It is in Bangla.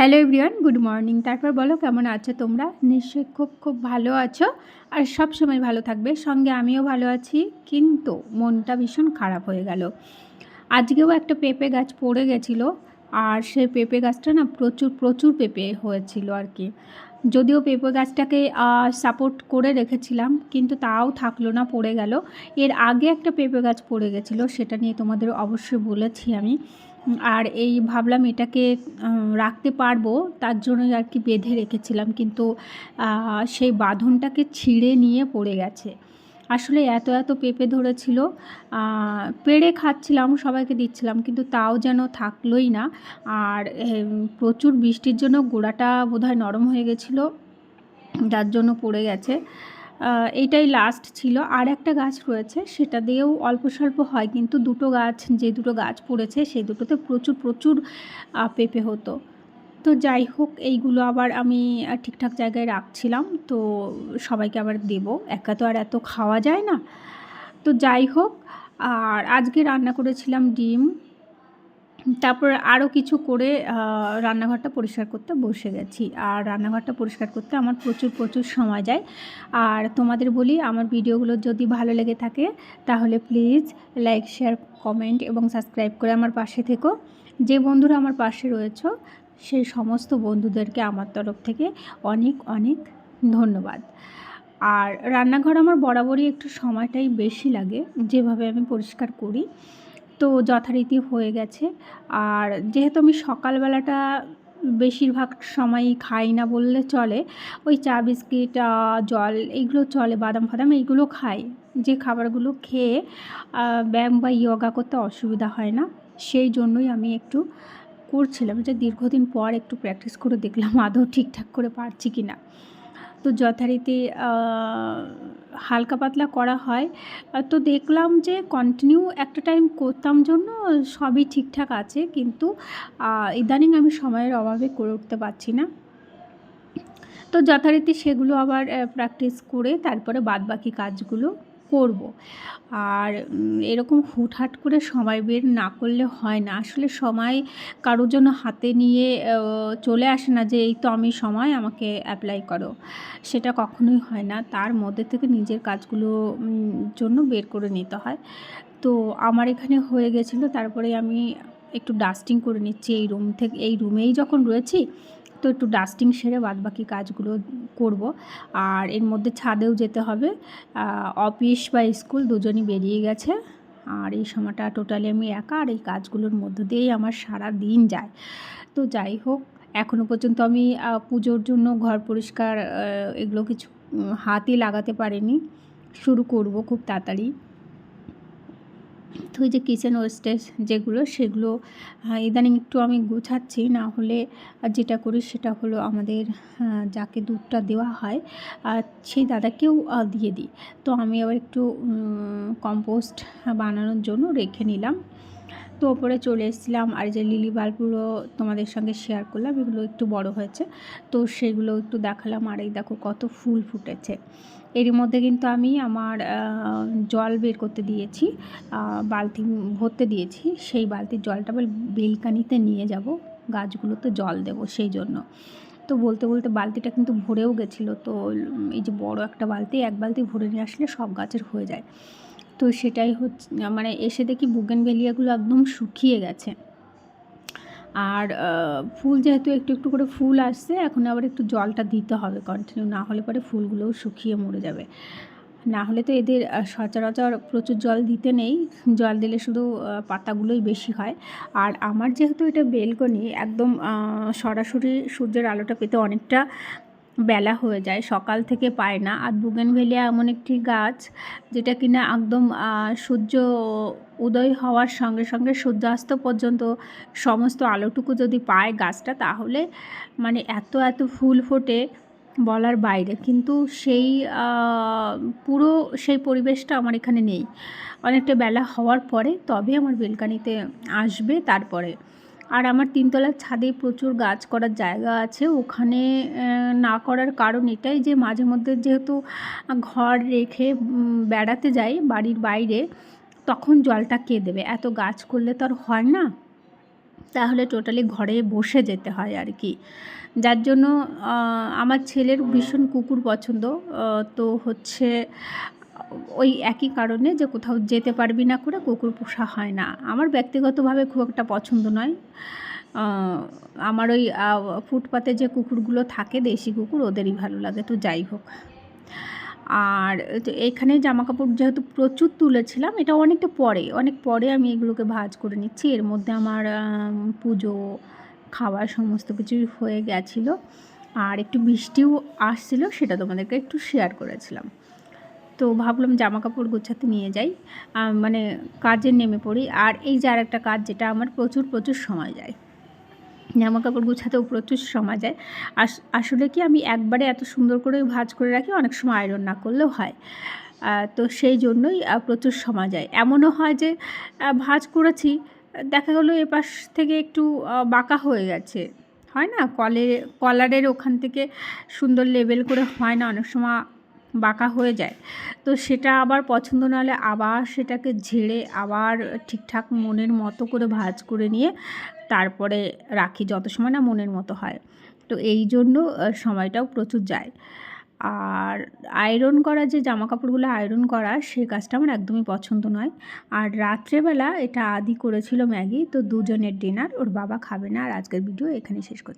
Hello everyone, good morning. তারপর বলো কেমন আছো তোমরা? নিশ্চয়ই খুব খুব ভালো আছো আর সব সময় ভালো থাকবে। সঙ্গে আমিও ভালো আছি, কিন্তু মনটা ভীষণ খারাপ হয়ে গেল। আজকেও একটা পেঁপে গাছ পড়ে গেছিলো, আর সেই পেঁপে গাছটা না প্রচুর প্রচুর পেঁপে হয়েছিল আর কি। যদিও পেঁপে গাছটাকে সাপোর্ট করে রেখেছিলাম, কিন্তু তাও থাকলো না, পড়ে গেল। এর আগে একটা পেঁপে গাছ পড়ে গেছিলো, সেটা নিয়ে তোমাদের অবশ্যই বলেছি আমি। আর এই ভাবলাম এটাকে রাখতে পারবো, তার জন্য আর কি বেঁধে রেখেছিলাম, কিন্তু সেই বাঁধনটাকে ছিঁড়ে নিয়ে পড়ে গেছে। আসলে এত এত পেঁপে ধরেছিল, পেড়ে খাচ্ছিলাম, সবাইকে দিচ্ছিলাম, কিন্তু তাও যেন থাকলোই না। আর প্রচুর বৃষ্টির জন্য গোড়াটা বোধহয় নরম হয়ে গেছিলো, যার জন্য পড়ে গেছে। এইটাই লাস্ট ছিল। আর একটা গাছ রয়েছে, সেটা দিয়েও অল্প স্বল্প হয়, কিন্তু যে দুটো গাছ পড়েছে সেই দুটোতে প্রচুর প্রচুর পেঁপে হতো। তো যাই হোক, এইগুলো আবার আমি ঠিকঠাক জায়গায় রাখছিলাম, তো সবাইকে আবার দেবো, একা তো আর এত খাওয়া যায় না। তো যাই হোক, আর আজকে রান্না করেছিলাম ডিম। তারপর আরও কিছু করে রান্নাঘরটা পরিষ্কার করতে বসে গেছি। আর রান্নাঘরটা পরিষ্কার করতে আমার প্রচুর প্রচুর সময় যায়। আর তোমাদের বলি, আমার ভিডিওগুলো যদি ভালো লেগে থাকে তাহলে প্লিজ লাইক, শেয়ার, কমেন্ট এবং সাবস্ক্রাইব করে আমার পাশে থেকো। যে বন্ধুরা আমার পাশে রয়েছো, সেই সমস্ত বন্ধুদেরকে আমার তরফ থেকে অনেক অনেক ধন্যবাদ। আর রান্নাঘর আমার বরাবরই একটু সময়টাই বেশি লাগে, যেভাবে আমি পরিষ্কার করি। তো যথারীতি হয়ে গেছে। আর যেহেতু আমি সকালবেলাটা বেশিরভাগ সময়ই খাই না বললে চলে, ওই চা বিস্কিট, জল এইগুলো চলে, বাদাম ফাদাম এইগুলো খাই, যে খাবারগুলো খেয়ে ব্যায়াম বা ইয়োগা করতে অসুবিধা হয় না। সেই জন্যই আমি একটু করছিলাম, যে দীর্ঘদিন পর একটু প্র্যাকটিস করে দেখলাম আদৌ ঠিকঠাক করে পারছি কি না। তো যথারীতি হালকা পাতলা করা হয়। তো দেখলাম যে কন্টিনিউ একটা টাইম করতাম জন্য সবই ঠিকঠাক আছে, কিন্তু ইদানিং আমি সময়ের অভাবে করে উঠতে পারছি না। তো যথারীতি সেগুলো আবার প্র্যাকটিস করে তারপরে বাদবাকি কাজগুলো করব। আর এরকম হুটহাট করে সময় বের না করলে হয় না। আসলে সময় কারোর জন্য হাতে নিয়ে চলে আসে না, যে এই তো আমি সময়, আমাকে অ্যাপ্লাই করো। সেটা কখনোই হয় না। তার মধ্যে থেকে নিজের কাজগুলো জন্য বের করে নিতে হয়। তো আমার এখানে হয়ে গেছিলো, তারপরে আমি একটু ডাস্টিং করে নিচ্ছি এই রুমেই যখন রয়েছি, তো একটু ডাস্টিং সেরে বাদবাকি কাজগুলো করব। আর এর মধ্যে ছাদেও যেতে হবে। অফিস বা স্কুল দুজনই বেরিয়ে গেছে, আর এই সময়টা টোটালি আমি একা, আর এই কাজগুলোর মধ্য দিয়েই আমার সারা দিন যায়। তো যাই হোক, এখনও পর্যন্ত আমি পুজোর জন্য ঘর পরিষ্কার এগুলো কিছু হাতই লাগাতে পারিনি। শুরু করব খুব তাড়াতাড়ি। তো এই যে কিচেন ওয়েস্টেজ যেগুলো, সেগুলো ইদানিং একটু আমি গোছাচ্ছি। না হলে যেটা করি সেটা হলো, আমাদের যাকে দুধটা দেওয়া হয় সেই দাদাকেও দিয়ে দিই। তো আমি আবার একটু কম্পোস্ট বানানোর জন্য রেখে নিলাম। তো ওপরে চলে এসেছিলাম, আর যে লিলি বাল্বগুলো তোমাদের সঙ্গে শেয়ার করলাম, এগুলো একটু বড় হয়েছে, তো সেগুলো একটু দেখালাম। আর এই দেখো কত ফুল ফুটেছে। এরই মধ্যে কিন্তু আমি আমার জল বের করতে দিয়েছি, বালতি ভরতে দিয়েছি। সেই বালতির জলটা বেলকানিতে নিয়ে যাব, গাছগুলোতে জল দেব সেই জন্য। তো বলতে বলতে বালতিটা কিন্তু ভরেও গেছিলো। তো এই যে বড় একটা বালতি, এক বালতি ভরে নিয়ে আসলে সব গাছের হয়ে যায়। তো সেটাই হচ্ছে, মানে এসে দেখি বুগেনভেলিয়াগুলো একদম শুকিয়ে গেছে। আর ফুল যেহেতু একটু একটু করে ফুল আসছে, এখন আবার একটু জলটা দিতে হবে কন্টিনিউ, না হলে পরে ফুলগুলোও শুকিয়ে মরে যাবে। না হলে তো এদের সচরাচর প্রচুর জল দিতে নেই, জল দিলে শুধু পাতাগুলোই বেশি হয়। আর আমার যেহেতু এটা বেলকনি, একদম সরাসরি সূর্যের আলোটা পেতে অনেকটা বেলা হয়ে যায়, সকাল থেকে পায় না। আর বুগেনভেলিয়া এমন একটি গাছ, যেটা কিনা একদম সূর্য উদয় হওয়ার সঙ্গে সঙ্গে সূর্যাস্ত পর্যন্ত সমস্ত আলোটুকু যদি পায় গাছটা, তাহলে মানে এত এত ফুল ফোটে বলার বাইরে। কিন্তু পুরো সেই পরিবেশটা আমার এখানে নেই। অনেকটা বেলা হওয়ার পরে তবে আমার বেলকানিতে আসবে তারপরে। আর আমার তিনতলার ছাদে প্রচুর গাছ করার জায়গা আছে, ওখানে না করার কারণ এটাই যে মাঝে মধ্যে যেহেতু ঘর রেখে বেড়াতে যাই বাড়ির বাইরে, তখন জলটা কে দেবে? এত গাছ করলে তো আর হয় না। তাহলে টোটালি ঘরে বসে যেতে হয় আর কি। যার জন্য আমার ছেলের ভীষণ কুকুর পছন্দ। তো হচ্ছে ওই একই কারণে যে কোথাও যেতে পারবি না করে কুকুর পোষা হয় না। আমার ব্যক্তিগতভাবে খুব একটা পছন্দ নয়। আমার ওই ফুটপাতে যে কুকুরগুলো থাকে দেশি কুকুর ওদেরই ভালো লাগে। তো যাই হোক, আর তো এখানে জামাকাপড় যেহেতু প্রচুর তুলেছিলাম, এটা অনেক পরে আমি এগুলোকে ভাঁজ করে নিচ্ছি। এর মধ্যে আমার পুজো, খাওয়া সমস্ত কিছুই হয়ে গেছিলো। আর একটু বৃষ্টিও আসছিলো, সেটা তোমাদেরকে একটু শেয়ার করেছিলাম। তো ভাবলাম জামাকাপড় গোছাতে নিয়ে যাই, মানে কাজে নেমে পড়ি। আর এই যে আরেকটা কাজ যেটা আমার প্রচুর সময় যায়, জামাকাপড় গোছাতেও প্রচুর সময় যায়। আসলে কি আমি একবারে এত সুন্দর করে ভাঁজ করে রাখি, অনেক সময় আয়রন না করলেও হয়। তো সেই জন্যই প্রচুর সময় যায়। এমনও হয় যে ভাঁজ করেছি, দেখা গেলো এপাশ থেকে একটু বাঁকা হয়ে গেছে, হয় না কলারের ওখান থেকে সুন্দর লেবেল করে হয় না, অনেক সময় বাঁকা হয়ে যায়। তো সেটা আবার পছন্দ না হলে আবার সেটাকে ঝেড়ে আবার ঠিকঠাক মনের মতো করে ভাঁজ করে নিয়ে তারপরে রাখি, যত সময় না মনের মতো হয়। তো এই জন্য সময়টাও প্রচুর যায়। আর আয়রন করা, যে জামাকাপড়গুলো আয়রন করা, সেই কাজটা আমার একদমই পছন্দ নয়। আর রাত্রেবেলা এটা আদি করেছিল ম্যাগি, তো দুজনের ডিনার, ওর বাবা খাবে না। আর আজকের ভিডিও এখানেই শেষ করছি।